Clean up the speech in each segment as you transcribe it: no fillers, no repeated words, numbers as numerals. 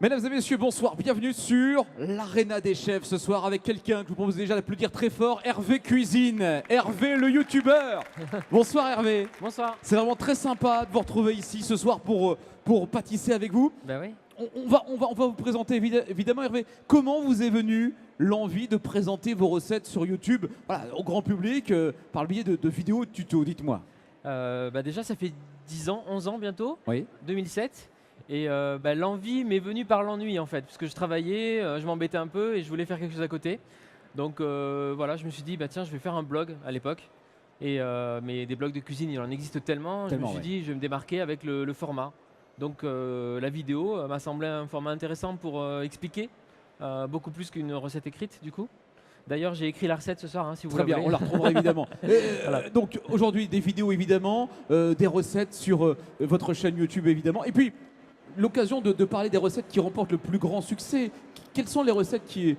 Mesdames et messieurs, bonsoir, bienvenue sur l'Arena des chefs ce soir avec quelqu'un que je vous propose déjà d'applaudir très fort, Hervé Cuisine, Hervé le youtubeur. Bonsoir Hervé. Bonsoir. C'est vraiment très sympa de vous retrouver ici ce soir pour pâtisser avec vous. Ben oui. On va vous présenter évidemment Hervé, comment vous est venue l'envie de présenter vos recettes sur YouTube au grand public par le biais de vidéos de tutos, dites-moi. Déjà ça fait 10 ans, 11 ans bientôt, Oui. 2007. Et l'envie m'est venue par l'ennui en fait, parce que je travaillais, je m'embêtais un peu et je voulais faire quelque chose à côté. Donc voilà, je me suis dit, tiens, je vais faire un blog à l'époque. Mais des blogs de cuisine, il en existe tellement. Je me suis dit, je vais me démarquer avec le format. Donc la vidéo m'a semblé un format intéressant pour expliquer, beaucoup plus qu'une recette écrite du coup. D'ailleurs, j'ai écrit la recette ce soir, si vous voulez. Très bien, on la retrouvera évidemment. Voilà. Donc aujourd'hui, des vidéos évidemment, des recettes sur votre chaîne YouTube évidemment. Et puis, l'occasion de parler des recettes qui remportent le plus grand succès. Quelles sont les recettes qui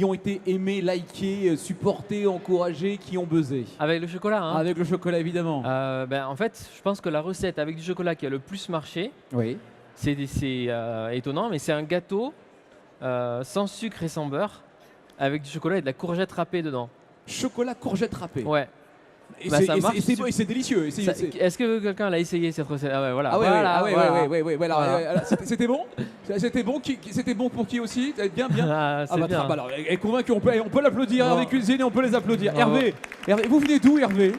ont été aimées, likées, supportées, encouragées, qui ont buzzé? Avec le chocolat, hein. Avec le chocolat évidemment. En fait, je pense que la recette avec du chocolat qui a le plus marché, Oui. c'est étonnant, mais c'est un gâteau sans sucre et sans beurre, avec du chocolat et de la courgette râpée dedans. Chocolat courgette râpée. Ouais. Et ça marche. c'est délicieux. Est-ce que quelqu'un l'a essayé cette recette? Ah ouais, voilà. C'était bon. C'était bon. C'était bon pour qui aussi? Bien. C'est bien. Alors, elle est convaincue. On peut l'applaudir. Hervé Cuisine et on peut les applaudir. Bravo. Hervé, vous venez d'où, Hervé?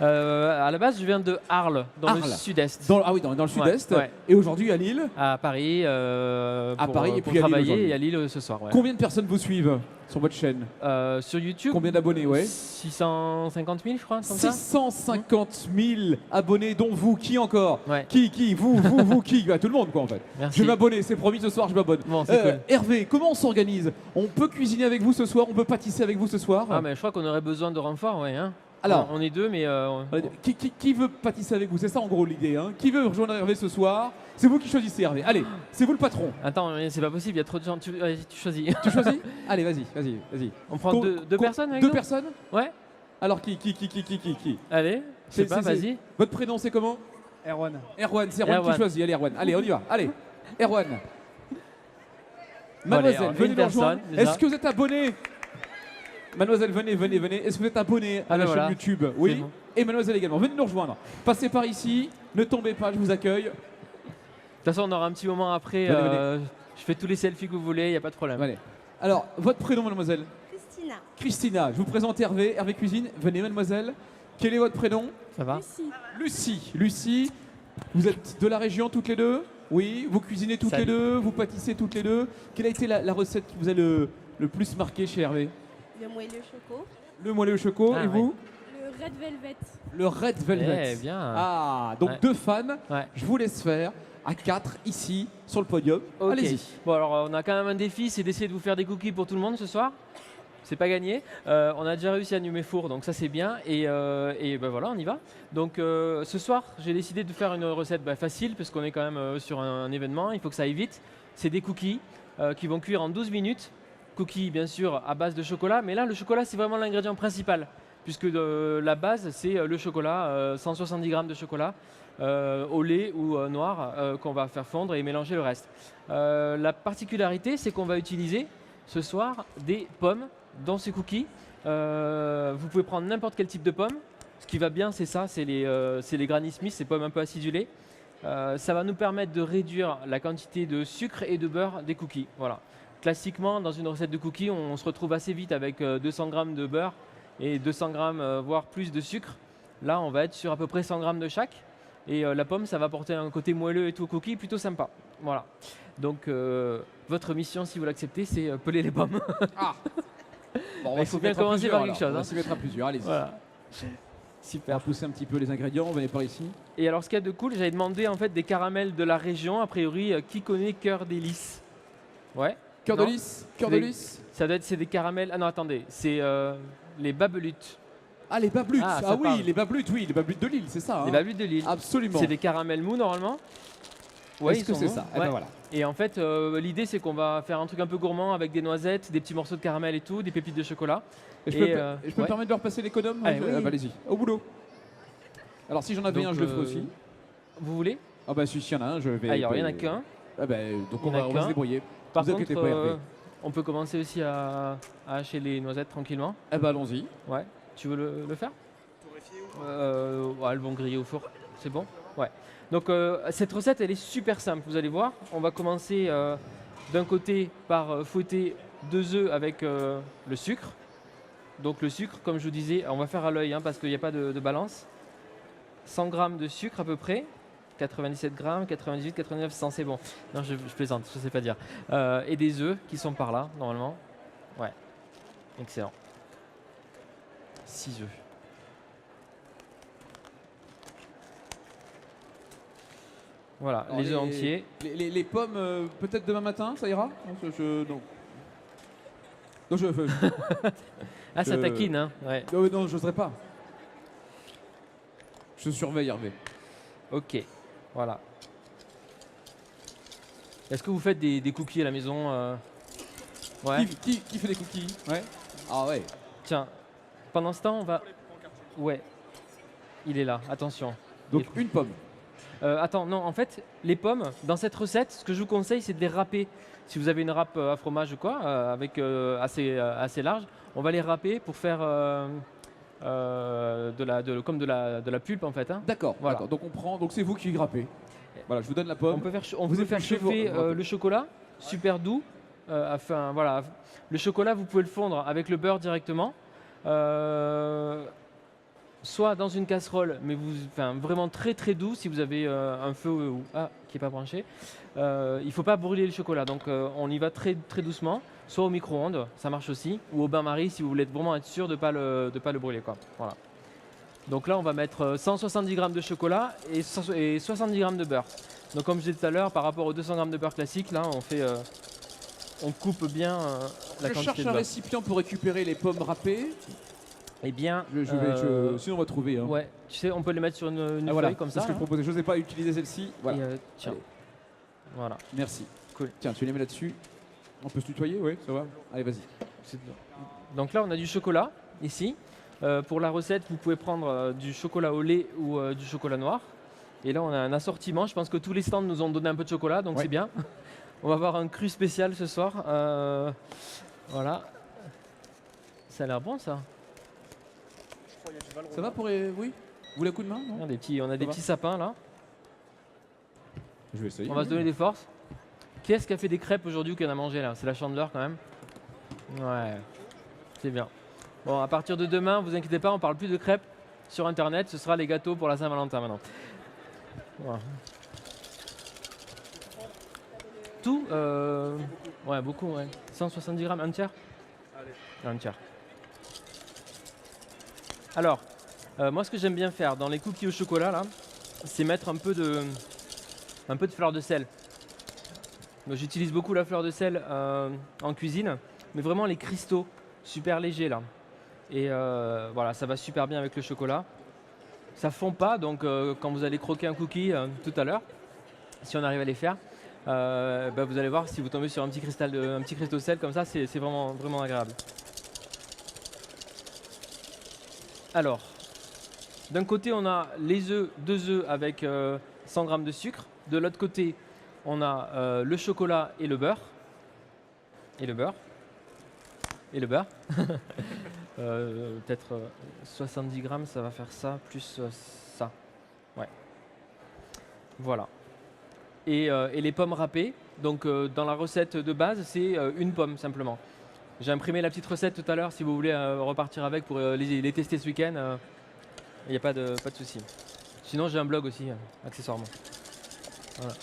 À la base, je viens de Arles, dans le sud-est. Dans le sud-est. Ouais. Et aujourd'hui à Lille? À Paris. Et pour puis à Lille travailler et à Lille ce soir. Ouais. Combien de personnes vous suivent sur votre chaîne? Sur YouTube. Combien d'abonnés? 650 000, je crois. 650 000 abonnés, dont vous. Qui encore? Ouais. Qui Vous qui? Tout le monde, quoi, en fait. Merci. Je vais m'abonner, c'est promis, ce soir, je m'abonne. Bon, c'est cool. Hervé, comment on s'organise? On peut cuisiner avec vous ce soir? On peut pâtisser avec vous ce soir? Ah, mais je crois qu'on aurait besoin de renfort, ouais. Hein. Alors, on est deux, mais. qui veut pâtisser avec vous? C'est ça, en gros, l'idée. Hein. Qui veut rejoindre Hervé ce soir? C'est vous qui choisissez, Hervé. Allez, c'est vous le patron. Attends, c'est pas possible, il y a trop de gens. Tu choisis. Tu choisis? Allez, vas-y. On prend deux personnes avec Deux nous personnes? Ouais. Alors, qui? Allez, je sais pas, vas-y. Votre prénom, c'est comment? Erwan. Erwan, c'est Erwan qui choisit. Allez, Erwan. Allez, on y va. Allez, Erwan. Mademoiselle, venez nous rejoindre. Est-ce que vous êtes abonné? Mademoiselle, venez. Est-ce que vous êtes abonné à la chaîne YouTube? Oui. Bon. Et mademoiselle également. Venez nous rejoindre. Passez par ici. Ne tombez pas, je vous accueille. De toute façon, on aura un petit moment après. Venez. Je fais tous les selfies que vous voulez, il n'y a pas de problème. Allez. Alors, votre prénom, mademoiselle? Christina. Je vous présente Hervé Cuisine. Venez, mademoiselle. Quel est votre prénom? Ça va? Lucie. Vous êtes de la région toutes les deux? Oui. Vous cuisinez toutes les deux? Vous pâtissez toutes les deux? Quelle a été la recette qui vous a le plus marqué chez Hervé? Le moelleux choco. Le moelleux choco. Et vous? Le red velvet. Le red velvet. Eh bien. Ah, donc deux fans. Ouais. Je vous laisse faire à 4 ici sur le podium. Okay. Allez-y. Bon, alors on a quand même un défi, c'est d'essayer de vous faire des cookies pour tout le monde ce soir. C'est pas gagné. On a déjà réussi à allumer four, donc ça c'est bien. Et voilà, on y va. Donc ce soir, j'ai décidé de faire une recette facile, parce qu'on est quand même sur un événement, il faut que ça aille vite. C'est des cookies qui vont cuire en 12 minutes. Cookies, bien sûr, à base de chocolat. Mais là, le chocolat, c'est vraiment l'ingrédient principal, puisque la base, c'est le chocolat, 170 grammes de chocolat au lait ou noir qu'on va faire fondre et mélanger le reste. La particularité, c'est qu'on va utiliser ce soir des pommes dans ces cookies. Vous pouvez prendre n'importe quel type de pommes. Ce qui va bien, c'est ça, c'est les Granny Smith, ces pommes un peu acidulées. Ça va nous permettre de réduire la quantité de sucre et de beurre des cookies. Voilà. Classiquement, dans une recette de cookies, on se retrouve assez vite avec 200 grammes de beurre et 200 grammes, voire plus de sucre. Là, on va être sur à peu près 100 grammes de chaque. Et la pomme, ça va apporter un côté moelleux et tout au cookie plutôt sympa. Voilà. Donc, votre mission, si vous l'acceptez, c'est peler les pommes. Ah. Bon, il faut bien commencer par quelque chose. On va s'y mettre à plusieurs, allez-y. Voilà. Super. On va pousser un petit peu les ingrédients, venez par ici. Et alors, ce qu'il y a de cool, j'avais demandé en fait des caramels de la région. A priori, qui connaît Cœur des Lys? Ouais. Cœur de Lys? Cœur de Lys? Ça doit être, c'est des caramels. Ah non, attendez, c'est les babelutes. Ah, les bablutes. Ah oui, parle. les bablutes de Lille, c'est ça. Les bablutes de Lille. Absolument. C'est des caramels mous normalement. Ouais, est-ce que c'est ça? Ouais. Ben voilà. Et en fait, l'idée c'est qu'on va faire un truc un peu gourmand avec des noisettes, des petits morceaux de caramel et tout, des pépites de chocolat. Et je peux me permettre de leur passer l'économe? Allez, oui. Allez-y, au boulot. Alors si j'en avais un, je le ferai aussi. Vous voulez? Ah bah si, s'il y en a un, je vais... Alors, il n'y en a qu'un. Ah ben, donc Il y en a on va se qu'un. débrouiller. Par Vous contre, inquiétez pas, Hervé. on peut commencer aussi à hacher les noisettes tranquillement. Eh ben, allons-y. Ouais. Tu veux le faire? Ouais, elles vont griller au four. C'est bon? Ouais. Donc cette recette, elle est super simple. Vous allez voir. On va commencer d'un côté par fouetter 2 œufs avec le sucre. Donc le sucre, comme je vous disais, on va faire à l'œil parce qu'il n'y a pas de balance. 100 g de sucre à peu près. 97 grammes, 98, 89, 100, c'est bon. Non, je plaisante, je ne sais pas dire. Et des œufs qui sont par là, normalement. Ouais. Excellent. 6 œufs. Voilà, Alors, les œufs entiers. Les pommes, peut-être demain matin, ça ira? Non. Non, Ah, ça je- taquine, hein? Ouais. non, je n'oserais pas. Je surveille, Hervé. Ok, voilà. Est-ce que vous faites des cookies à la maison Ouais. Qui fait des cookies? Ouais. Ah ouais. Tiens, pendant ce temps, on va. Ouais. Il est là, attention. Donc une pomme. Attends, non, en fait, les pommes, dans cette recette, ce que je vous conseille, c'est de les râper. Si vous avez une râpe à fromage ou quoi, avec assez large, on va les râper pour faire comme de la pulpe en fait. Hein. D'accord. Voilà. D'accord. Donc on prend. Donc c'est vous qui grappez. Voilà, je vous donne la pomme. On peut faire, on Vous peut faire épluchez chauffer vos- le chocolat, super doux. Voilà. Le chocolat, vous pouvez le fondre avec le beurre directement. Soit dans une casserole, mais vraiment très très doux si vous avez un feu qui n'est pas branché. Il ne faut pas brûler le chocolat, donc on y va très, très doucement. Soit au micro-ondes, ça marche aussi, ou au bain-marie si vous voulez vraiment être sûr de ne pas le brûler. Quoi. Voilà. Donc là, on va mettre 170 g de chocolat et 70 g de beurre. Donc comme je disais tout à l'heure, par rapport aux 200 g de beurre classique, là, on coupe bien la Je quantité cherche de un beurre. récipient pour récupérer les pommes râpées. Eh bien, Sinon on va trouver. Hein. ouais, tu sais, on peut les mettre sur une Ah, voilà, feuille comme c'est ça. ce que je hein. proposais. Je n'osais pas utiliser celle-ci. Voilà. Et, tiens, Allez. voilà. Merci. Cool. Tiens, tu les mets là-dessus. On peut se tutoyer, oui, ça va. Allez, vas-y. Donc là, on a du chocolat ici. Pour la recette, vous pouvez prendre du chocolat au lait ou du chocolat noir. Et là, on a un assortiment. Je pense que tous les stands nous ont donné un peu de chocolat, donc Ouais. c'est bien. On va avoir un cru spécial ce soir. Voilà. Ça a l'air bon, ça. Ça va pour les. Oui. Vous voulez un coup de main non On a des va petits sapins là. Je vais essayer. On va se donner des forces. Qui est-ce qui a fait des crêpes aujourd'hui ou qui en a mangé là? C'est la Chandeleur quand même. Ouais, c'est bien. Bon, à partir de demain, vous inquiétez pas, on parle plus de crêpes sur internet. Ce sera les gâteaux pour la Saint-Valentin maintenant. Voilà. Tout Ouais, beaucoup, ouais. 170 grammes, un tiers? Un tiers. Alors, moi ce que j'aime bien faire dans les cookies au chocolat là, c'est mettre un peu de fleur de sel. Donc, j'utilise beaucoup la fleur de sel en cuisine, mais vraiment les cristaux super légers là. Et voilà, ça va super bien avec le chocolat. Ça fond pas, donc quand vous allez croquer un cookie tout à l'heure, si on arrive à les faire, vous allez voir si vous tombez sur un petit cristaux de sel comme ça, c'est vraiment, vraiment agréable. Alors, d'un côté, on a les œufs, 2 œufs avec 100 g de sucre. De l'autre côté, on a le chocolat et le beurre. Et le beurre. Et le beurre. Peut-être 70 grammes, ça va faire ça, plus ça. Ouais. Voilà. Et les pommes râpées. Donc, dans la recette de base, c'est une pomme simplement. J'ai imprimé la petite recette tout à l'heure si vous voulez repartir avec pour les tester ce week-end. Il n'y a pas de souci. Sinon, j'ai un blog aussi, accessoirement. Voilà.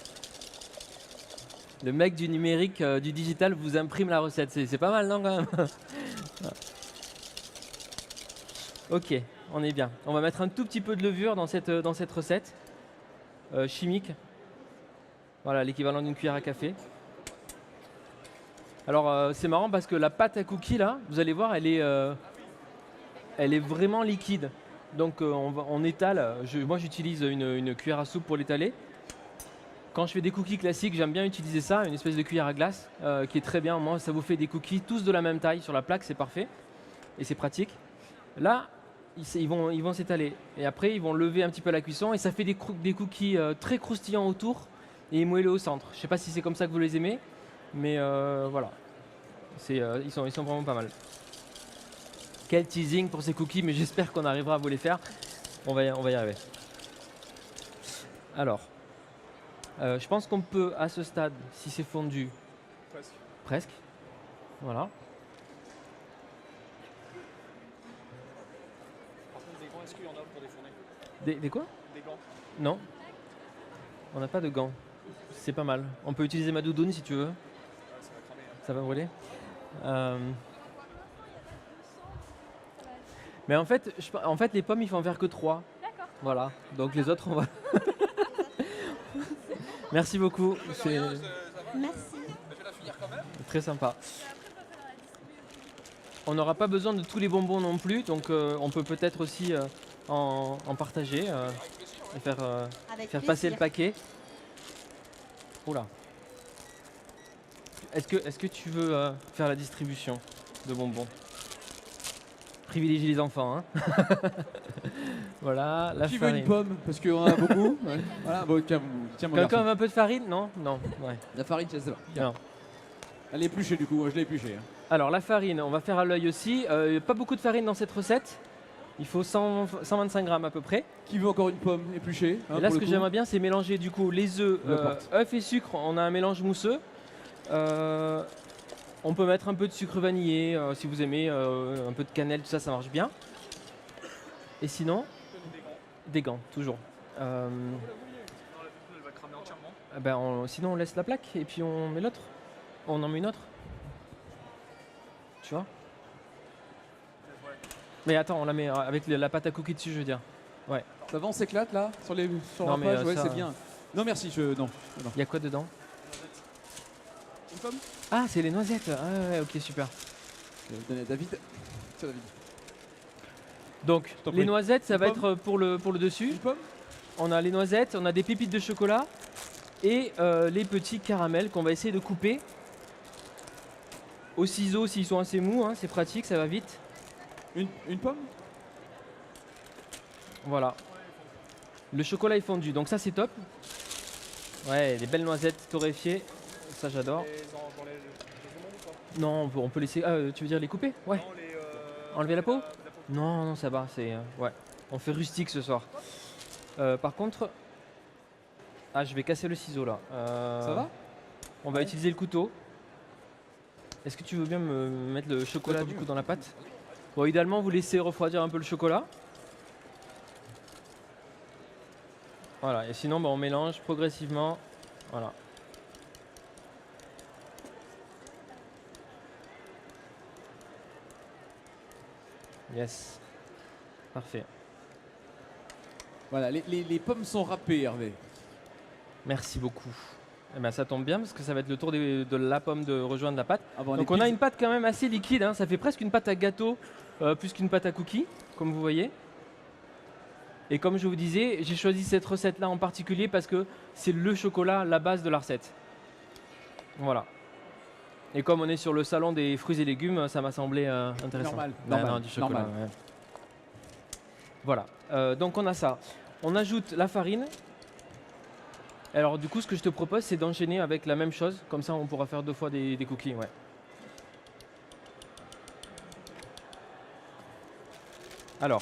Le mec du numérique, du digital, vous imprime la recette. C'est pas mal, non, quand même? Ok, on est bien. On va mettre un tout petit peu de levure dans cette recette chimique. Voilà, l'équivalent d'une cuillère à café. Alors, c'est marrant parce que la pâte à cookies, là, vous allez voir, elle est vraiment liquide. Donc, on étale. Moi, j'utilise une cuillère à soupe pour l'étaler. Quand je fais des cookies classiques, j'aime bien utiliser ça, une espèce de cuillère à glace qui est très bien. Moi, ça vous fait des cookies tous de la même taille sur la plaque, c'est parfait. Et c'est pratique. Là, ils vont s'étaler. Et après, ils vont lever un petit peu la cuisson et ça fait des cookies très croustillants autour et moelleux au centre. Je sais pas si c'est comme ça que vous les aimez, mais voilà. Ils sont vraiment pas mal. Quel teasing pour ces cookies, mais j'espère qu'on arrivera à vous les faire. On va y arriver. Alors, je pense qu'on peut, à ce stade, si c'est fondu, presque. Voilà. Par contre, des gants, est-ce qu'il y en a pour défourner? Des quoi? Des gants. Non. On n'a pas de gants. C'est pas mal. On peut utiliser ma doudoune si tu veux. Ouais, ça va cramer. Hein. Ça va brûler. Mais en fait, les pommes, il faut en faire que 3. D'accord. Voilà. Donc les autres, on va. Merci beaucoup. C'est Merci. Je vais la finir quand même. très sympa. On n'aura pas besoin de tous les bonbons non plus, donc on peut peut-être aussi en partager et faire passer le paquet. Oula. Est-ce que tu veux faire la distribution de bonbons? Privilégie les enfants, hein. Voilà, la Qui veut une farine. pomme? Parce qu'on en a beaucoup. Ouais. Voilà, bon, tiens, mon Quelqu'un garçon. veut un peu de farine? Non. Ouais. La farine, ça va. Non. Elle est épluchée du coup, moi je l'ai épluchée. Hein. Alors la farine, on va faire à l'œil aussi. Pas beaucoup de farine dans cette recette. Il faut 125 grammes à peu près. Qui veut encore une pomme épluchée? Hein, Et là, pour ce le que coup j'aimerais bien, c'est mélanger du coup les œufs, N'importe. œufs et sucre. On a un mélange mousseux. On peut mettre un peu de sucre vanillé si vous aimez, un peu de cannelle, tout ça, ça marche bien. Et sinon, des gants, toujours. Non, la doudoune, elle va cramer entièrement. Sinon, on laisse la plaque et puis on met l'autre. On en met une autre. Tu vois? Mais attends, on la met avec la pâte à cookies dessus, je veux dire. Ça va, on s'éclate là sur Non, la mais, page, ouais, ça- c'est bien. Non merci, non. Il y a quoi dedans? Une pomme? Ah, c'est les noisettes. Ah ouais, ok, super. Je vais donner à David. Tiens David. Donc, t'en les prie. noisettes, ça Une va pomme être pour le dessus. Une pomme? On a les noisettes, on a des pépites de chocolat et les petits caramels qu'on va essayer de couper au ciseau s'ils sont assez mous, hein, c'est pratique, ça va vite. Une pomme? Voilà. Le chocolat est fondu, donc ça c'est top. Ouais, des belles noisettes torréfiées, ça j'adore. Dans les ou pas? Non, on peut laisser. Ah, tu veux dire les couper? Ouais. Non, les. Enlever la peau? La peau. Non, ça va, c'est. Ouais. On fait rustique ce soir. Par contre. Ah, je vais casser le ciseau là. Ça va? On va utiliser le couteau. Est-ce que tu veux bien me mettre le chocolat Ouais, du tant coup mieux. dans la pâte? Bon, idéalement, vous laissez refroidir un peu le chocolat. Voilà, et sinon, on mélange progressivement. Voilà. Yes. Parfait. Voilà, les pommes sont râpées, Hervé. Merci beaucoup. Eh ben, ça tombe bien parce que ça va être le tour de la pomme de rejoindre la pâte. Ah bon, Donc on a une pâte quand même assez liquide, hein. Ça fait presque une pâte à gâteau plus qu'une pâte à cookies, comme vous voyez. Et comme je vous disais, j'ai choisi cette recette-là en particulier parce que c'est le chocolat, la base de la recette. Voilà. Et comme on est sur le salon des fruits et légumes, ça m'a semblé intéressant. Normal, Ben normal, non, du chocolat. normal. Ouais. Voilà. Donc on a ça. On ajoute la farine. Alors du coup, ce que je te propose, c'est d'enchaîner avec la même chose. Comme ça, on pourra faire 2 fois des cookies. Ouais. Alors,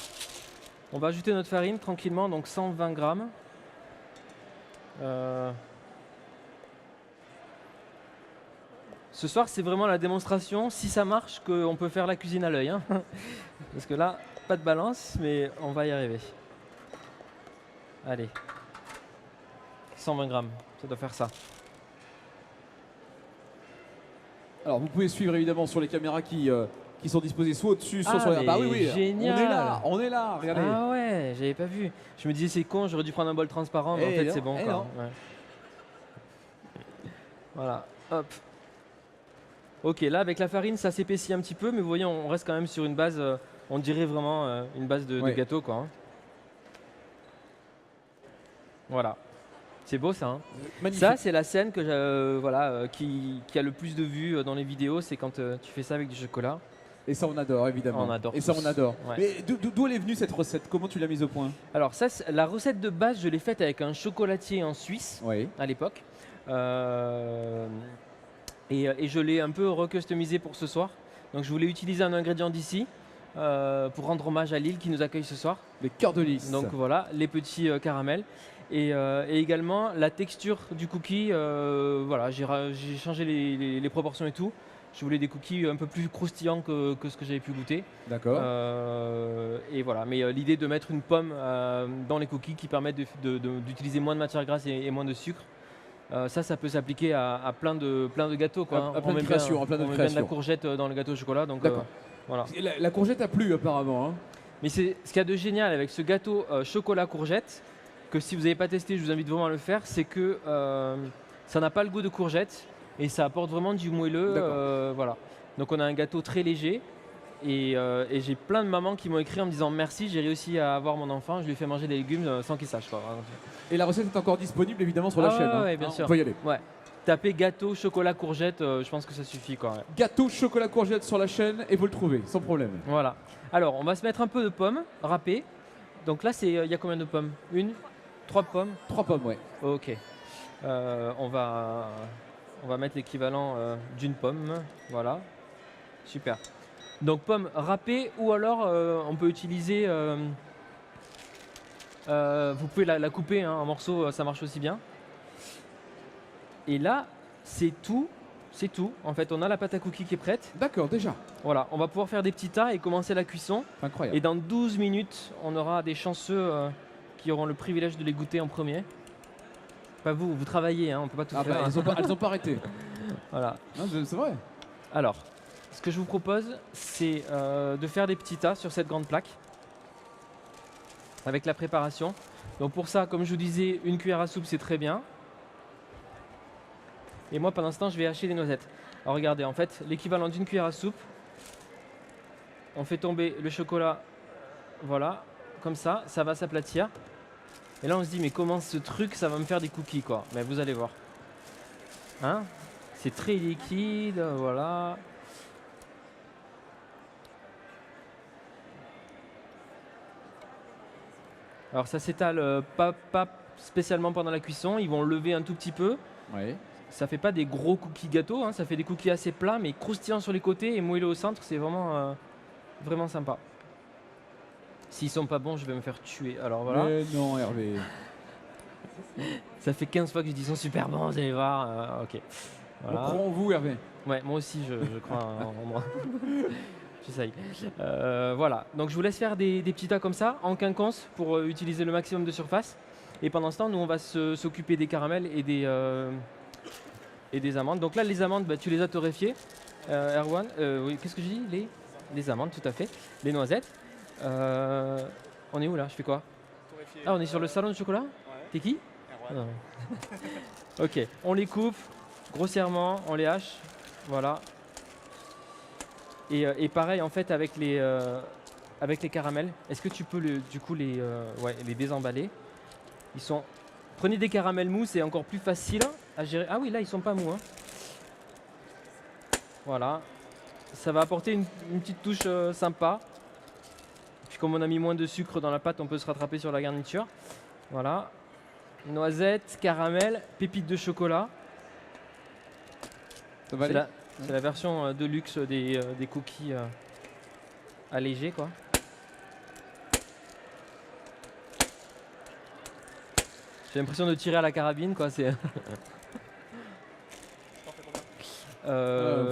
on va ajouter notre farine tranquillement, donc 120 grammes. Ce soir, c'est vraiment la démonstration, si ça marche, qu'on peut faire la cuisine à l'œil. Hein. Parce que là, pas de balance, mais on va y arriver. Allez. 120 grammes, ça doit faire ça. Alors vous pouvez suivre évidemment sur les caméras qui sont disposées soit au-dessus, soit Ah, sur les... Bah mais oui, oui, génial. on est là, regardez. Ah ouais, j'avais pas vu. Je me disais c'est con, j'aurais dû prendre un bol transparent, mais en Eh fait non, c'est bon. eh Quoi. non. Ouais. Voilà, hop. Ok, là avec la farine ça s'épaissit un petit peu, mais vous voyez on reste quand même sur une base, on dirait vraiment une base de Ouais. gâteau quoi. Hein. Voilà. C'est beau ça. Hein. Magnifique. Ça c'est la scène que qui a le plus de vues dans les vidéos, c'est quand tu fais ça avec du chocolat. Et ça, on adore, évidemment. On adore Et ça, tous. on adore. Ouais. Mais d'où elle est venue cette recette? Comment tu l'as mise au point? Alors ça, la recette de base, je l'ai faite avec un chocolatier en Suisse Oui. à l'époque. Et je l'ai un peu recustomisé pour ce soir. Donc je voulais utiliser un ingrédient d'ici pour rendre hommage à Lille qui nous accueille ce soir. Les cœurs de lys. Donc voilà, les petits caramels. Et également la texture du cookie, voilà, j'ai changé les proportions et tout. Je voulais des cookies un peu plus croustillants que ce que j'avais pu goûter. D'accord. Et voilà, mais l'idée de mettre une pomme dans les cookies qui permettent d'utiliser moins de matière grasse et moins de sucre, ça peut s'appliquer à plein de gâteaux, quoi, hein. À plein On de met créations, bien- à plein de on met bien de la créations. courgette dans le gâteau au chocolat, donc D'accord. voilà. La courgette a plu apparemment. Hein. Mais ce qu'il y a de génial avec ce gâteau chocolat courgette, que si vous n'avez pas testé, je vous invite vraiment à le faire, c'est que ça n'a pas le goût de courgette et ça apporte vraiment du moelleux. D'accord. Voilà. Donc on a un gâteau très léger et j'ai plein de mamans qui m'ont écrit en me disant merci, j'ai réussi à avoir mon enfant, je lui ai fait manger des légumes sans qu'il sache, quoi. Et la recette est encore disponible évidemment sur la Ah chaîne. ouais, hein. ouais, bien Hein, sûr. On peut y aller. Ouais. Tapez gâteau chocolat courgette, je pense que ça suffit, quoi. Ouais. Gâteau chocolat courgette sur la chaîne et vous le trouvez sans problème. Voilà. Alors on va se mettre un peu de pommes râpées. Donc là, il y a combien de pommes? 3 pommes. 3 pommes, ouais. Ok. On va mettre l'équivalent d'une pomme. Voilà. Super. Donc pomme râpée ou alors on peut utiliser... vous pouvez la couper hein, en morceaux, ça marche aussi bien. Et là, c'est tout. C'est tout. En fait, on a la pâte à cookies qui est prête. D'accord, déjà. Voilà, on va pouvoir faire des petits tas et commencer la cuisson. Incroyable. Et dans 12 minutes, on aura des chanceux qui auront le privilège de les goûter en premier. Pas vous, vous travaillez, hein, on ne peut pas tout Ah faire. bah, hein. elles ont pas arrêté. Voilà. Non, c'est vrai. Alors, ce que je vous propose, c'est de faire des petits tas sur cette grande plaque avec la préparation. Donc pour ça, comme je vous disais, une cuillère à soupe, c'est très bien. Et moi, pendant ce temps, je vais hacher les noisettes. Alors regardez, en fait, l'équivalent d'une cuillère à soupe, on fait tomber le chocolat, voilà, comme ça va s'aplatir. Et là, on se dit, mais comment ce truc, ça va me faire des cookies, quoi. Mais vous allez voir. Hein? C'est très liquide, voilà. Alors ça s'étale pas spécialement pendant la cuisson, ils vont lever un tout petit peu. Oui. Ça fait pas des gros cookies gâteaux, hein, ça fait des cookies assez plats mais croustillants sur les côtés et moelleux au centre, c'est vraiment, vraiment sympa. S'ils sont pas bons, je vais me faire tuer. Alors voilà. Mais non, Hervé. Ça fait 15 fois que je dis ils sont super bons, vous allez voir. Ok. On Voilà. croit en vous, Hervé. Ouais, moi aussi je crois en moi. J'essaye. Voilà, donc je vous laisse faire des petits tas comme ça, en quinconce, pour utiliser le maximum de surface. Et pendant ce temps, nous on va s'occuper des caramels et des amandes. Donc là, les amandes, bah, tu les as torréfiées, Erwan. Oui, qu'est-ce que je dis les amandes, tout à fait. Les noisettes. On est où là? Je fais quoi? Ah, on est sur le salon de chocolat? T'es qui? Erwan. Ah. Ok, on les coupe grossièrement, on les hache. Voilà. Et pareil en fait avec les caramels. Est-ce que tu peux du coup les désemballer? Prenez des caramels mous, c'est encore plus facile à gérer. Ah oui, là ils sont pas mous. Hein. Voilà. Ça va apporter une petite touche sympa. Puis comme on a mis moins de sucre dans la pâte, on peut se rattraper sur la garniture. Voilà. Noisettes, caramel, pépites de chocolat. Ça va aller? C'est la version de luxe des cookies allégés, quoi. J'ai l'impression de tirer à la carabine, quoi. C'est. vous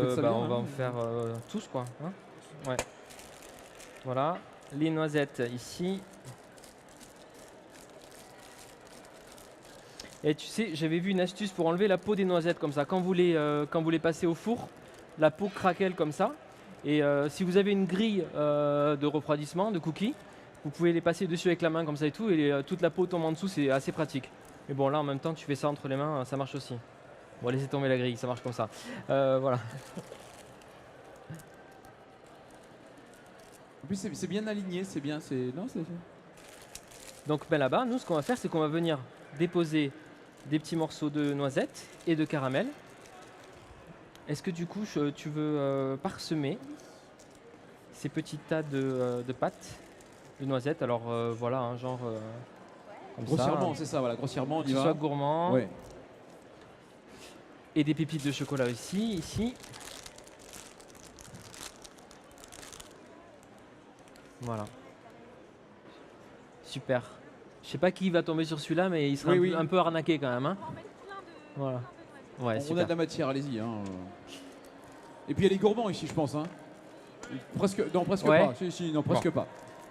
faites ça bien, On va hein. en faire tous, quoi. Hein, ouais. Voilà. Les noisettes ici. Et tu sais, j'avais vu une astuce pour enlever la peau des noisettes comme ça. Quand vous les passez au four, la peau craquelle comme ça. Et si vous avez une grille de refroidissement, de cookies, vous pouvez les passer dessus avec la main comme ça et tout. Et toute la peau tombe en dessous, c'est assez pratique. Et bon, là en même temps, tu fais ça entre les mains, ça marche aussi. Bon, laissez tomber la grille, ça marche comme ça. Voilà. En plus, c'est bien aligné, c'est bien. Non, c'est. Donc ben, là-bas, nous, ce qu'on va faire, c'est qu'on va venir déposer des petits morceaux de noisettes et de caramel. Est-ce que du coup, tu veux parsemer? ces petits tas de pâtes, de noisettes. Alors voilà, hein, genre comme Grossièrement, ça. c'est ça, voilà, grossièrement, on Que y ce va. soit gourmand. Ouais. Et des pépites de chocolat aussi, ici. Voilà. Super. Je sais pas qui va tomber sur celui-là, mais il sera Oui, oui. un peu arnaqué quand même. Hein. Voilà. Ouais, On a super. de la matière, allez-y. Hein. Et puis il y a les gourmands ici, je pense. Hein. Presque, non, presque Ouais. pas. Si, non, presque pas.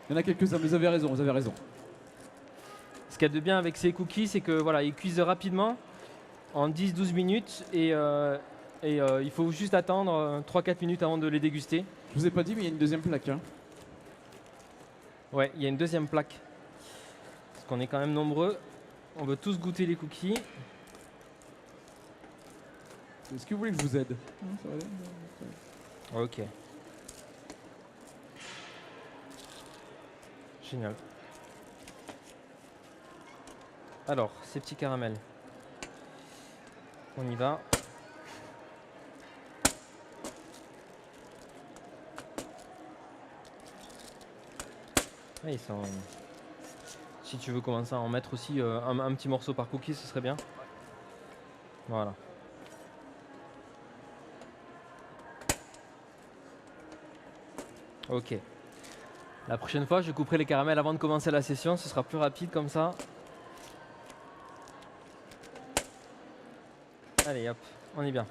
Il y en a quelques-uns, mais vous avez raison, vous avez raison. Ce qu'il y a de bien avec ces cookies, c'est que voilà, ils cuisent rapidement, en 10-12 minutes, et il faut juste attendre 3-4 minutes avant de les déguster. Je vous ai pas dit, mais il y a une deuxième plaque. Hein. Ouais, il y a une deuxième plaque. Parce qu'on est quand même nombreux. On veut tous goûter les cookies. Est-ce que vous voulez que je vous aide? Ok. Génial. Alors, ces petits caramels. On y va. Ah, ils sont... Si tu veux commencer à en mettre aussi un petit morceau par cookie, ce serait bien. Voilà. Ok. La prochaine fois, je couperai les caramels avant de commencer la session. Ce sera plus rapide comme ça. Allez, hop, on est bien.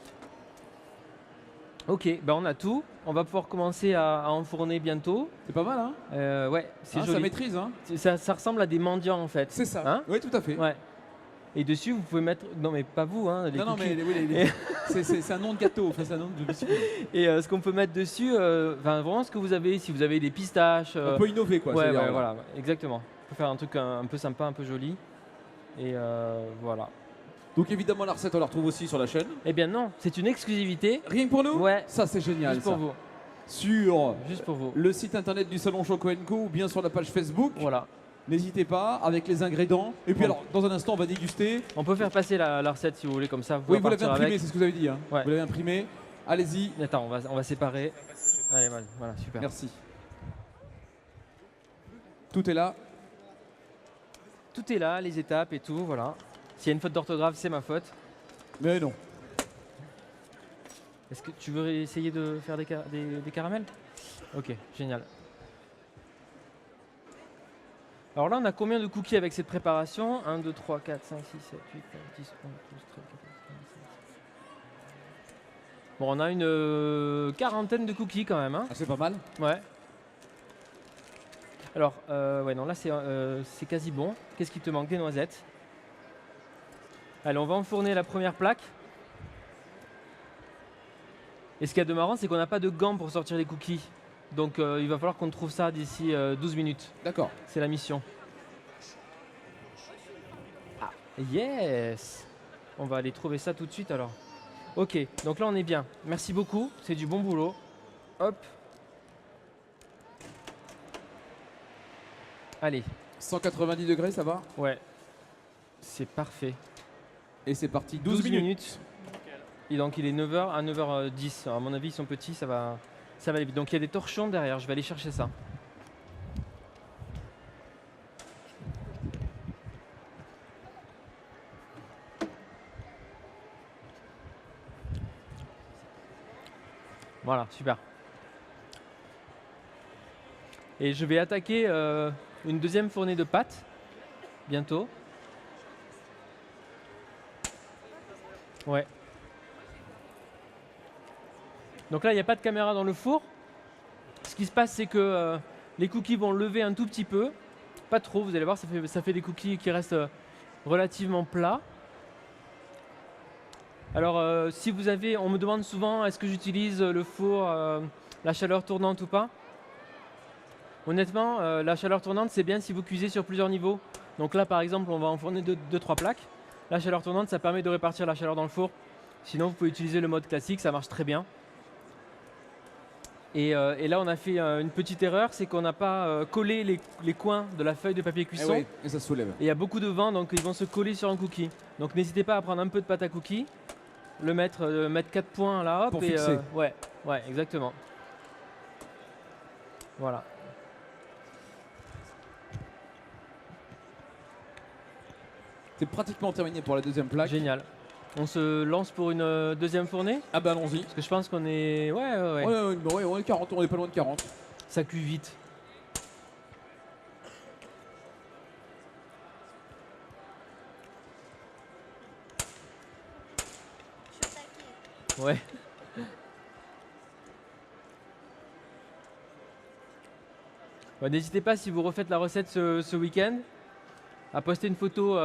Ok, ben on a tout. On va pouvoir commencer à enfourner bientôt. C'est pas mal, hein? Ouais, c'est Ah, ça joli. maîtrise, hein? Ça ressemble à des mendiants en fait. C'est ça. Hein? Oui, tout à fait. Ouais. Et dessus, vous pouvez mettre. Non, mais pas vous, hein. Les Non, non, cookies. mais oui, c'est un nom de gâteau, enfin, c'est un nom de biscuit. Et ce qu'on peut mettre dessus, enfin vraiment ce que vous avez, si vous avez des pistaches. On peut innover, quoi. Ouais, c'est-à-dire, ouais, voilà, exactement. On peut faire un truc un peu sympa, un peu joli. Et voilà. Donc évidemment, la recette, on la retrouve aussi sur la chaîne. Eh bien non, c'est une exclusivité. Rien que pour nous? Ouais. Ça, c'est génial, Juste pour ça. vous. Sur Juste pour vous. le site internet du salon Choco & Co ou bien sur la page Facebook. Voilà. N'hésitez pas, avec les ingrédients. Et puis Bon. alors, dans un instant, on va déguster. On peut faire passer la recette si vous voulez, comme ça. Oui, vous l'avez repartir imprimé, avec. c'est ce que vous avez dit. Hein. Ouais. Vous l'avez imprimé. Allez-y. Attends, on va séparer. Allez, voilà, super. Merci. Tout est là. Tout est là, les étapes et tout, voilà. S'il y a une faute d'orthographe, c'est ma faute. Mais non. Est-ce que tu veux essayer de faire des caramels? Ok, génial. Alors là, on a combien de cookies avec cette préparation? 1, 2, 3, 4, 5, 6, 7, 8, 9, 10, 11, 12, 13, 14, 15, 16. Bon, on a une quarantaine de cookies quand même. Hein. Ah, c'est pas mal. Ouais. Alors, ouais, non, là, c'est quasi bon. Qu'est-ce qui te manque? Des noisettes. Allez, on va enfourner la première plaque. Et ce qu'il y a de marrant, c'est qu'on n'a pas de gants pour sortir les cookies. Donc il va falloir qu'on trouve ça d'ici 12 minutes. D'accord. C'est la mission. Ah, yes! On va aller trouver ça tout de suite alors. Ok, donc là on est bien. Merci beaucoup, c'est du bon boulot. Hop. Allez, 190 degrés, ça va? ouais. C'est parfait. Et c'est parti. 12 minutes. Et donc il est 9h à 9h10. Alors, à mon avis, ils sont petits, ça va aller vite. Donc il y a des torchons derrière, je vais aller chercher ça. Voilà, super. Et je vais attaquer une deuxième fournée de pâtes bientôt. Ouais. Donc là, il n'y a pas de caméra dans le four. Ce qui se passe, c'est que les cookies vont lever un tout petit peu. Pas trop, vous allez voir, ça fait des cookies qui restent relativement plats. Alors, si vous avez, on me demande souvent, est-ce que j'utilise le four, la chaleur tournante ou pas? Honnêtement, la chaleur tournante, c'est bien si vous cuisez sur plusieurs niveaux. Donc là, par exemple, on va enfourner 2-3 plaques. La chaleur tournante, ça permet de répartir la chaleur dans le four. Sinon, vous pouvez utiliser le mode classique, ça marche très bien. Et là, on a fait une petite erreur, c'est qu'on n'a pas collé les coins de la feuille de papier cuisson. Et ça se soulève. Et il y a beaucoup de vent, donc ils vont se coller sur un cookie. Donc n'hésitez pas à prendre un peu de pâte à cookies, mettre 4 points là, hop, Pour et fixer. ouais, exactement. Voilà. C'est pratiquement terminé pour la deuxième plaque. Génial. On se lance pour une deuxième fournée? Ah bah allons-y. Parce que je pense qu'on est... Ouais. Ouais, on est 40, on est pas loin de 40. Ça cuit vite. Ouais. Ouais, n'hésitez pas, si vous refaites la recette ce week-end, à poster une photo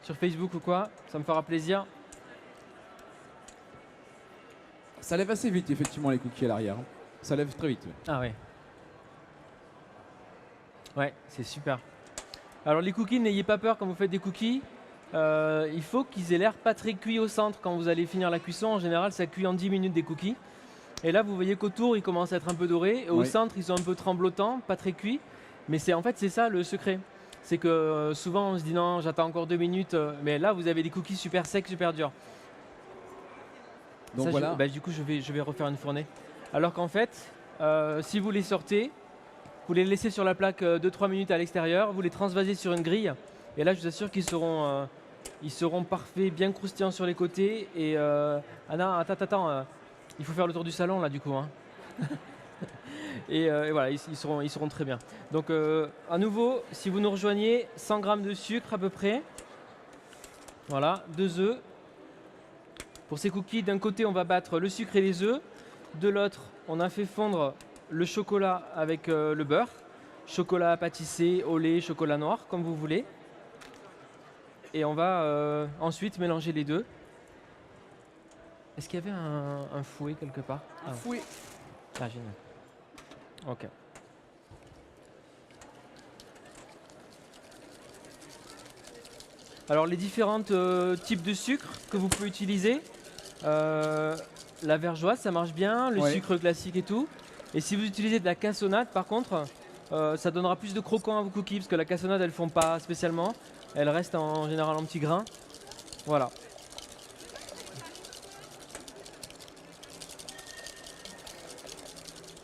sur Facebook ou quoi, ça me fera plaisir. Ça lève assez vite, effectivement, les cookies à l'arrière. Ça lève très vite. Ouais. Ah ouais. Ouais, c'est super. Alors les cookies, n'ayez pas peur quand vous faites des cookies. Il faut qu'ils aient l'air pas très cuits au centre quand vous allez finir la cuisson. En général, ça cuit en 10 minutes des cookies. Et là, vous voyez qu'autour, ils commencent à être un peu dorés. Et au Oui. centre, ils sont un peu tremblotants, pas très cuits. Mais en fait, c'est ça le secret. C'est que souvent, on se dit non, j'attends encore 2 minutes. Mais là, vous avez des cookies super secs, super durs. Donc Ça, voilà. du coup, je vais refaire une fournée. Alors qu'en fait, si vous les sortez, vous les laissez sur la plaque 2-3 minutes à l'extérieur, vous les transvasez sur une grille. Et là, je vous assure qu'ils seront parfaits, bien croustillants sur les côtés. Et ah non, attends, il faut faire le tour du salon là du coup. Hein. et voilà, ils seront très bien. Donc à nouveau, si vous nous rejoignez, 100 g de sucre à peu près. Voilà, 2 œufs. Pour ces cookies, d'un côté, on va battre le sucre et les œufs. De l'autre, on a fait fondre le chocolat avec le beurre. Chocolat pâtissé, au lait, chocolat noir, comme vous voulez. Et on va ensuite mélanger les deux. Est-ce qu'il y avait un fouet quelque part? Fouet. Ah, génial. Ok. Alors les différents types de sucre que vous pouvez utiliser, la vergeoise ça marche bien, le Ouais. sucre classique et tout. Et si vous utilisez de la cassonade par contre, ça donnera plus de croquant à vos cookies parce que la cassonade elles font pas spécialement, elles restent en général en petits grains. Voilà.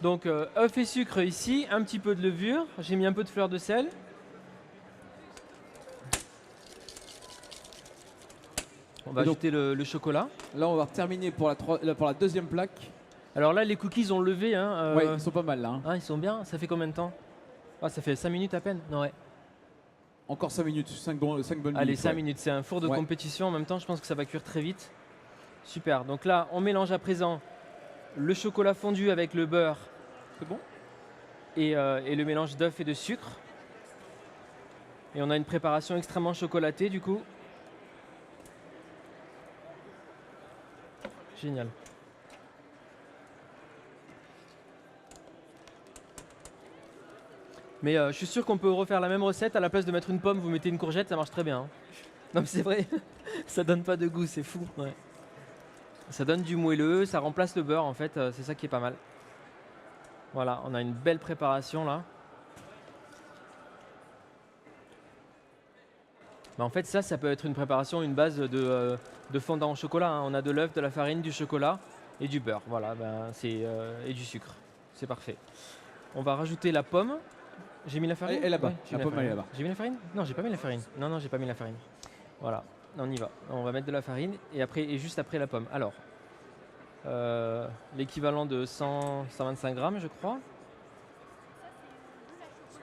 Donc œuf et sucre ici, un petit peu de levure, j'ai mis un peu de fleur de sel. On va Et donc- ajouter le chocolat. Là, on va terminer pour la deuxième plaque. Alors là, les cookies ont levé. Hein, Ouais, ils sont pas mal là. Hein. ah, ils sont bien. Ça fait combien de temps? Ah, ça fait 5 minutes à peine. Non, ouais. Encore 5 minutes, 5 bonnes Allez, minutes. 5 ouais. minutes. C'est un four de Ouais. compétition. En même temps, je pense que ça va cuire très vite. Super. Donc là, on mélange à présent le chocolat fondu avec le beurre C'est bon? et le mélange d'œufs et de sucre. Et on a une préparation extrêmement chocolatée du coup. Génial. Mais je suis sûr qu'on peut refaire la même recette. À la place de mettre une pomme, vous mettez une courgette, ça marche très bien. Hein. Non mais c'est vrai, ça donne pas de goût, c'est fou. Ouais. Ça donne du moelleux, ça remplace le beurre en fait, c'est ça qui est pas mal. Voilà, on a une belle préparation là. Mais en fait ça peut être une préparation, une base de fondant au chocolat. Hein. On a de l'œuf, de la farine, du chocolat et du beurre. Voilà, et du sucre. C'est parfait. On va rajouter la pomme. J'ai mis la farine? Elle est là-bas. Ouais, j'ai La mis pomme, elle est farine. là-bas. J'ai mis la farine? Non, j'ai pas mis la farine. Non, j'ai pas mis la farine. Voilà, on y va. On va mettre de la farine et juste après la pomme. Alors, l'équivalent de 125 grammes, je crois.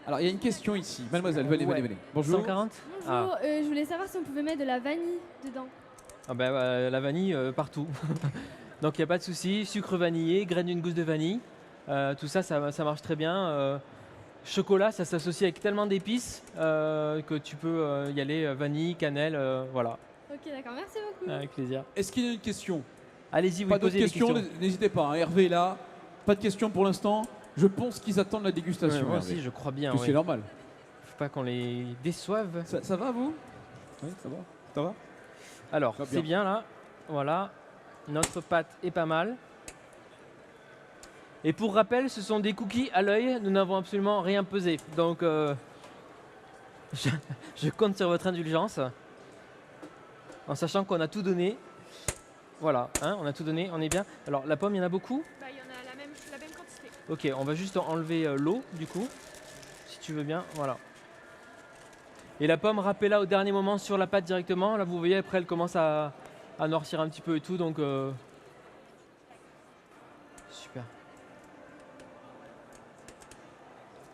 Alors, il y a une question ici. Mademoiselle, venez. Bonjour. 140? Bonjour, je voulais savoir si on pouvait mettre de la vanille dedans. Ah ben, la vanille partout. Donc il n'y a pas de souci. Sucre vanillé, graines d'une gousse de vanille. Tout ça, ça marche très bien. Chocolat, ça s'associe avec tellement d'épices que tu peux y aller vanille, cannelle, voilà. Ok, d'accord, merci beaucoup. Avec plaisir. Est-ce qu'il y a une question? Allez-y, vous Pas d'autres posez les questions, questions. n'hésitez pas. Hein. Hervé est là. Pas de questions pour l'instant. Je pense qu'ils attendent la Ouais, dégustation. moi Hervé. aussi, je crois bien. Que Ouais. c'est normal. Faut pas qu'on les déçoive. Ça va, vous? Oui, ça va. Ça va? Alors, Très c'est bien là. Voilà. Notre pâte est pas mal. Et pour rappel, ce sont des cookies à l'œil. Nous n'avons absolument rien pesé. Donc, je compte sur votre indulgence. En sachant qu'on a tout donné. Voilà, hein, on a tout donné, on est bien. Alors, la pomme, il y en a beaucoup? Bah, il y en a la même quantité. Ok, on va juste enlever l'eau du coup, si tu veux bien, voilà. Et la pomme, râpez-la au dernier moment sur la pâte directement. Là, vous voyez, après, elle commence à noircir un petit peu et tout, donc super.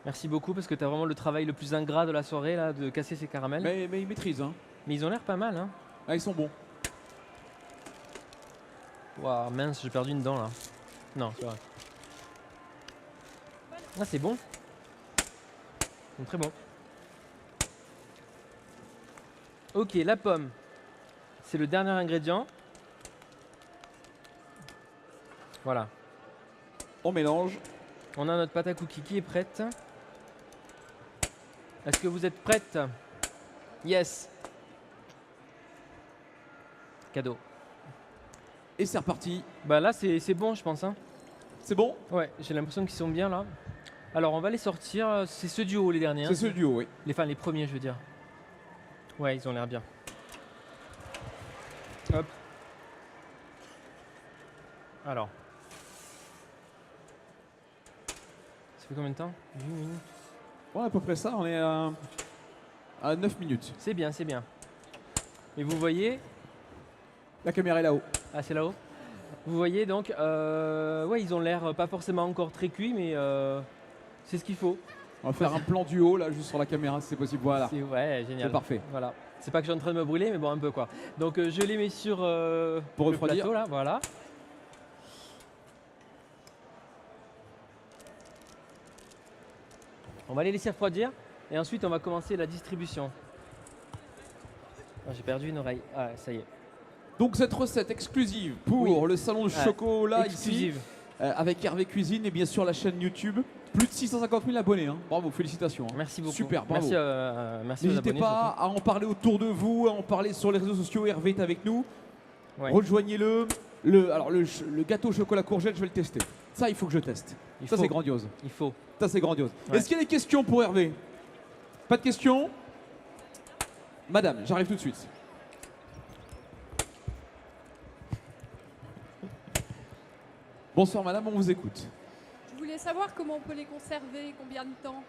Merci beaucoup parce que tu as vraiment le travail le plus ingrat de la soirée, là, de casser ces caramels. Mais ils maîtrisent. Hein. Mais ils ont l'air pas mal, hein. Ah, ils sont bons. Waouh, mince, j'ai perdu une dent là. Non, c'est vrai. Ah, c'est bon. C'est très bon. Ok, la pomme. C'est le dernier ingrédient. Voilà. On mélange. On a notre pâte à cookies qui est prête. Est-ce que vous êtes prête? Yes. Cadeau. Et c'est reparti. Bah là, c'est bon, je pense, hein. C'est bon? Ouais, j'ai l'impression qu'ils sont bien là. Alors, on va les sortir. C'est ceux du haut, les derniers. C'est ce duo, oui. Les premiers, je veux dire. Ouais, ils ont l'air bien. Hop. Alors. Ça fait combien de temps? 8 minutes. Ouais, à peu près ça. On est à 9 minutes. C'est bien, c'est bien. Et vous voyez. La caméra est là-haut. Ah, c'est là-haut. Vous voyez donc, ouais, ils ont l'air pas forcément encore très cuits, mais c'est ce qu'il faut. On va faire un plan du haut, là, juste sur la caméra, si c'est possible. Voilà. Ouais, génial. C'est parfait. Voilà. C'est pas que je suis en train de me brûler, mais bon, un peu quoi. Donc je les mets sur Pour le refroidir. plateau là, voilà. On va les laisser refroidir et ensuite on va commencer la distribution. Ah, j'ai perdu une oreille. Ah, ça y est. Donc cette recette exclusive pour Oui. le salon de Ouais. chocolat Exclusive. ici, avec Hervé Cuisine et bien sûr la chaîne YouTube. Plus de 650 000 abonnés. Hein. Bravo, félicitations. Hein. Merci beaucoup. Super, bravo. Merci aux N'hésitez abonnés, pas à en parler autour de vous, à en parler sur les réseaux sociaux. Hervé est avec nous. surtout. Ouais. Rejoignez-le. Alors le gâteau au chocolat courgette, je vais le tester. Ça, il faut que je teste. Il Ça, faut. c'est grandiose. Il faut. Ça, c'est grandiose. Ouais. Est-ce qu'il y a des questions pour Hervé? Pas de questions? Madame, j'arrive tout de suite. Bonsoir madame, on vous écoute. Je voulais savoir comment on peut les conserver, combien de temps.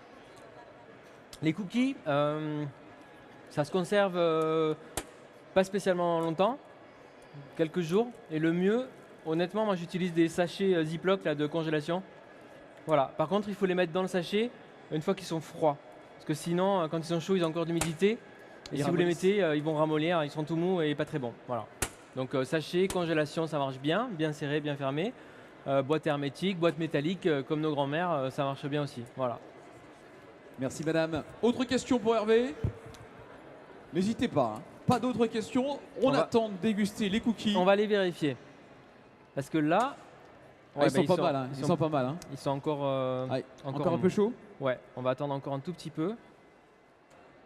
Les cookies, ça se conserve pas spécialement longtemps, quelques jours. Et le mieux, honnêtement, moi j'utilise des sachets Ziploc là, de congélation. Voilà. Par contre, il faut les mettre dans le sachet une fois qu'ils sont froids. Parce que sinon, quand ils sont chauds, ils ont encore d'humidité. Et Ils si vous les ramollissent. mettez, ils vont ramollir, ils seront tout mous et pas très bons. Voilà. Donc sachet, congélation, ça marche bien serré, bien fermé. Boîte hermétique, boîte métallique, comme nos grands-mères, ça marche bien aussi. Voilà. Merci madame. Autre question pour Hervé? N'hésitez pas. Hein. Pas d'autres questions. On On va- attend de déguster les cookies. On va les vérifier. Parce que là, Ah, ouais, ils sont bah, pas mal. Hein. Ils sont pas mal. Hein. ils sont encore, Ah, encore un peu chaud. Ouais, on va attendre encore un tout petit peu.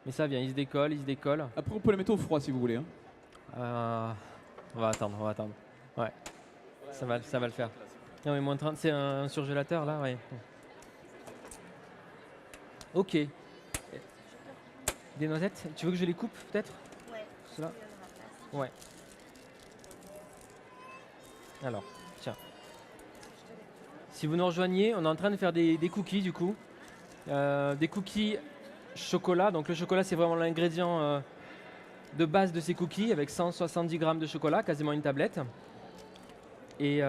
Mais ça vient, il se décolle, il se décolle. Après, on peut les mettre au froid si vous voulez. Hein. On va attendre, on va attendre. Ouais, ça va le faire. Non mais moins 30, c'est un surgélateur là, ouais. Ok. Des noisettes, tu veux que je les coupe peut-être? Ouais. Cela. Ouais. Alors, tiens. Si vous nous rejoignez, on est en train de faire des cookies du coup. Des cookies chocolat. Donc le chocolat c'est vraiment l'ingrédient de base de ces cookies avec 170 grammes de chocolat, quasiment une tablette. Et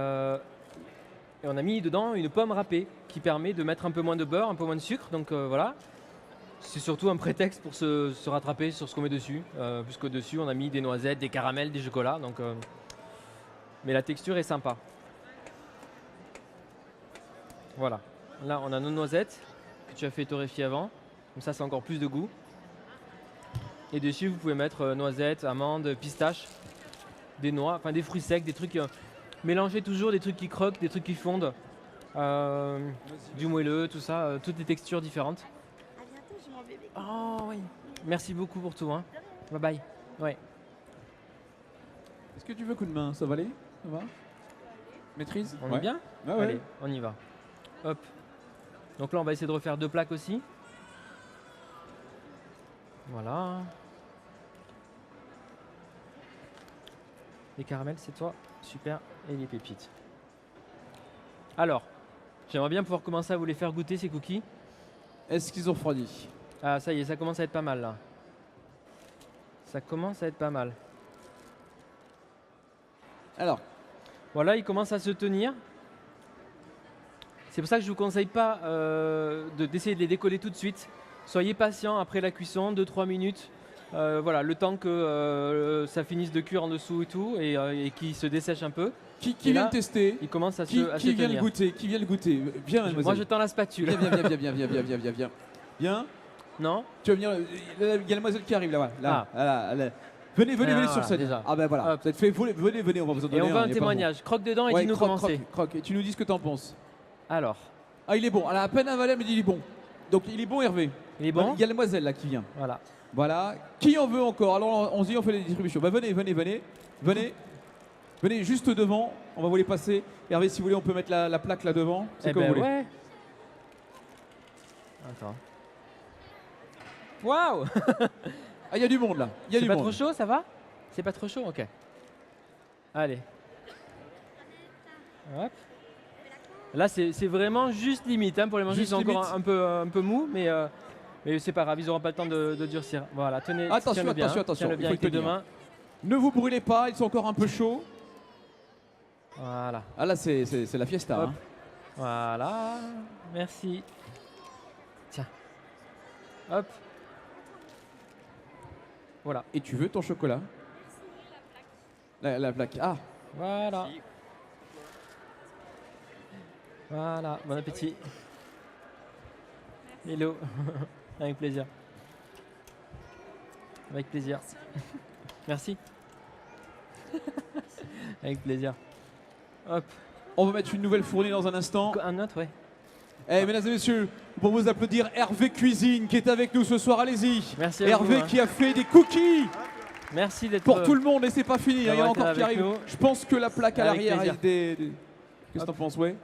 on a mis dedans une pomme râpée qui permet de mettre un peu moins de beurre, un peu moins de sucre. Donc voilà. C'est surtout un prétexte pour se rattraper sur ce qu'on met dessus. Puisqu'au dessus on a mis des noisettes, des caramels, des chocolats. Donc, mais la texture est sympa. Voilà. Là on a nos noisettes que tu as fait torréfier avant. Comme ça c'est encore plus de goût. Et dessus vous pouvez mettre noisettes, amandes, pistaches, des noix, enfin des fruits secs, des trucs... mélangez toujours des trucs qui croquent, des trucs qui fondent. Du moelleux, tout ça, toutes les textures différentes. À bientôt, j'ai mon bébé. Oh oui. Merci beaucoup pour tout. Hein. Bye bye. Ouais. Est-ce que tu veux coup de main? Ça va aller? Ça va? Maîtrise? On est bien? Ah ouais. Allez, on y va. Hop. Donc là, on va essayer de refaire 2 plaques aussi. Voilà. Les caramels, c'est toi. Super. Et les pépites. Alors, J'aimerais bien pouvoir commencer à vous les faire goûter ces cookies. Est-ce qu'ils ont refroidi? Ah ça y est, ça commence à être pas mal là. Ça commence à être pas mal. Alors, Voilà, ils commencent à se tenir. C'est pour ça que je ne vous conseille pas d'essayer de les décoller tout de suite. Soyez patient après la cuisson, 2-3 minutes. Voilà, le temps que ça finisse de cuire en dessous et tout, et qu'ils se dessèchent un peu. qui Et vient là, le tester? Ils commencent à Qui se vient le tenir. goûter? Qui vient le goûter? Viens, mademoiselle. Moi, je tends la spatule. Viens. Viens. Non? Tu vas venir. Il y a la demoiselle qui arrive là. Là. Venez Ah, sur scène. déjà. Ah ben voilà. Hop. Vous êtes fait. Venez, on va vous en donner Et on veut un, un y a pas témoignage. Croque dedans et besoin. Ouais, dis-nous comment c'est. croque. Et tu nous dis ce que t'en penses. Alors, Ah, il est bon. Elle a à peine avalé, elle me dit il est bon. Donc il est bon, Hervé. il est bon? Il y a la demoiselle là qui vient. Voilà. Voilà. Qui en veut encore? Alors on se dit, on fait les distributions. Bah venez. Venez juste devant. On va vous les passer. Hervé, si vous voulez, on peut mettre la plaque là devant. C'est Eh comme ben vous voulez. ouais. Attends. Waouh! Ah, il y a du monde là. Il y a C'est du pas monde. trop chaud, ça va? C'est pas trop chaud? Ok. Allez. Hop. Là, c'est vraiment juste limite. Hein, pour les manger, Juste ils sont encore limite. un peu mous, mais c'est pas grave, ils n'auront pas le temps de durcir. Voilà, tenez, Attention, tiens-le bien, attention, tiens-le il bien faut avec les le deux tenir. mains. Ne vous brûlez pas, ils sont encore un peu chauds. Voilà, Ah là, c'est la fiesta. Hop. Hein. voilà, merci. Tiens. Hop. Voilà, Et tu veux ton chocolat? La plaque. Ah, voilà. Voilà, bon appétit. Hello, avec plaisir. Avec plaisir. Merci. Avec plaisir. Hop, on va mettre une nouvelle fournée dans un instant. un autre, ouais. Eh, mesdames et messieurs, pour vous applaudir Hervé Cuisine qui est avec nous ce soir. Allez-y. Merci à Hervé vous, hein. qui a fait des cookies Merci d'être pour tout le monde et c'est pas fini. hein, Il y en a d'avoir été encore qui avec arrivent. nous. Je pense que la plaque à Avec l'arrière plaisir. est des. Qu'est-ce que t'en penses, ouais?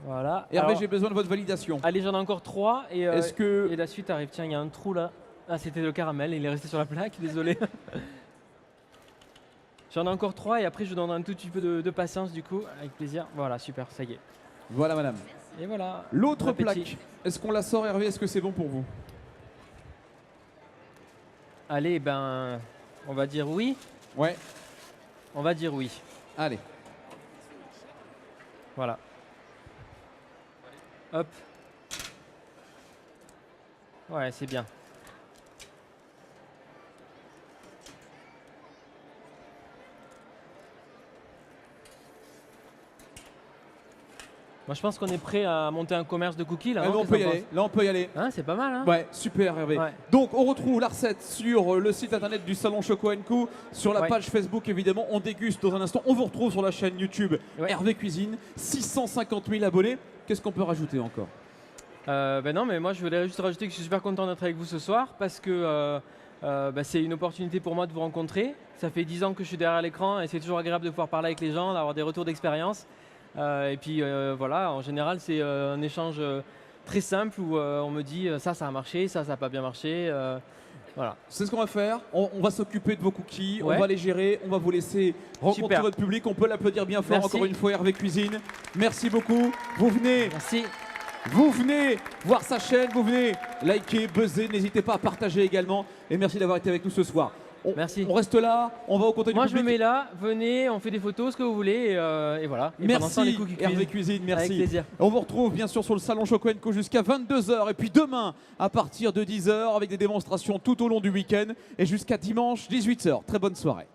Voilà. Hervé, Alors, j'ai besoin de votre validation. allez, j'en ai encore 3 et Est-ce que. et la suite arrive. Tiens, il y a un trou là. Ah, c'était le caramel, il est resté sur la plaque, désolé. J'en ai encore 3 et après je vous donne un tout petit peu de patience du coup, avec plaisir. Voilà, super, ça y est. Voilà, madame. Et voilà. L'autre Bon appétit. plaque, est-ce qu'on la sort, Hervé? Est-ce que c'est bon pour vous? Allez, ben, on va dire oui. Ouais, On va dire oui. allez. Voilà. Hop. Ouais, c'est bien. Moi, je pense qu'on est prêt à monter un commerce de cookies là. Ah, non, on qu'est-ce peut y que t'en aller. Là, on peut y aller. penses Hein, c'est pas mal, hein? Ouais, super Hervé. Ouais. Donc on retrouve la recette sur le site internet du salon Choco & Co, sur la Ouais. page Facebook évidemment. On déguste dans un instant. On vous retrouve sur la chaîne YouTube Ouais. Hervé Cuisine. 650 000 abonnés. Qu'est-ce qu'on peut rajouter encore? Ben non, mais moi je voulais juste rajouter que je suis super content d'être avec vous ce soir parce que c'est une opportunité pour moi de vous rencontrer. Ça fait 10 ans que je suis derrière l'écran et c'est toujours agréable de pouvoir parler avec les gens, d'avoir des retours d'expérience. Et puis voilà, en général c'est un échange très simple où on me dit ça a marché, ça n'a pas bien marché. Voilà. C'est ce qu'on va faire. On va s'occuper de vos cookies. Ouais. On va les gérer. On va vous laisser rencontrer Super. votre public. On peut l'applaudir bien fort Merci. encore une fois Hervé Cuisine. Merci beaucoup. Merci. Vous venez voir sa chaîne, vous venez liker, buzzer, n'hésitez pas à partager également. Et merci d'avoir été avec nous ce soir. Merci. On reste là, on va au contenu Moi du je me public. mets là, venez, on fait des photos, ce que vous voulez et voilà. Et pendant ce temps, les Merci cookies Hervé cuisent. Cuisine, Avec merci. plaisir. On vous retrouve bien sûr sur le salon Choco & Co jusqu'à 22h et puis demain à partir de 10h avec des démonstrations tout au long du week-end et jusqu'à dimanche 18h. Très bonne soirée.